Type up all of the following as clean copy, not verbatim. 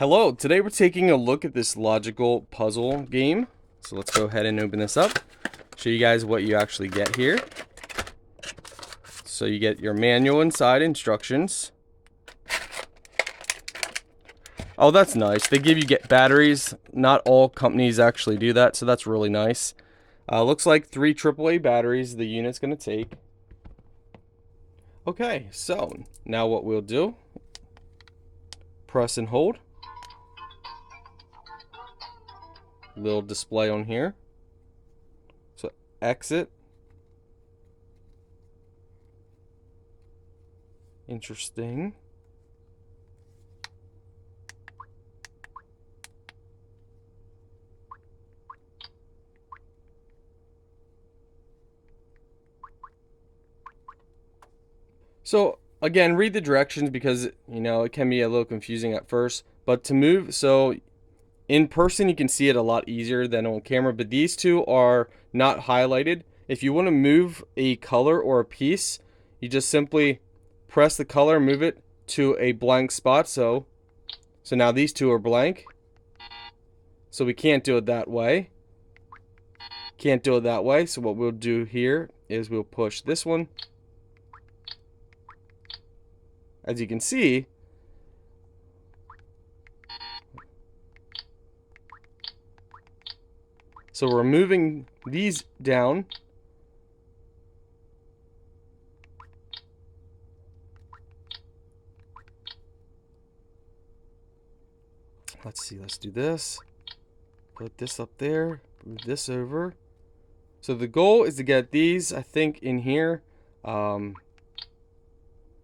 Hello, today we're taking a look at this logical puzzle game. So let's go ahead and open this up. Show you guys what you actually get here. So you get your manual inside, instructions. Oh, that's nice. They give you batteries. Not all companies actually do that, so that's really nice. Looks like 3 AAA batteries the unit's going to take. Okay, so now what we'll do, press and hold. Little display on here. So exit. Interesting. So again, read the directions because it can be a little confusing at first. But to move, so in person you can see it a lot easier than on camera, but these two are not highlighted. If you want to move a color or a piece, you just simply press the color, move it to a blank spot. So now these two are blank. So we can't do it that way. Can't do it that way. So what we'll do here is we'll push this one. As you can see, so we're moving these down. Let's see, let's do this. Put this up there, move this over. So the goal is to get these, I think, in here.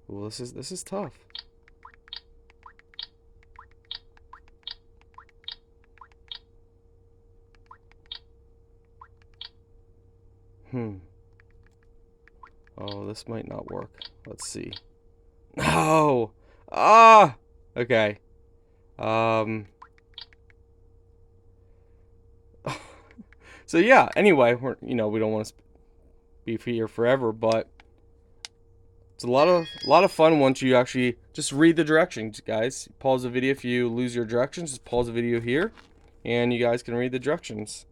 Well, this is tough. Oh, this might not work. Let's see. No! Ah! Okay. So yeah, anyway, we don't want to be here forever, but it's a lot of fun once you actually just read the directions, guys. Pause the video if you lose your directions. Just pause the video here, and you guys can read the directions.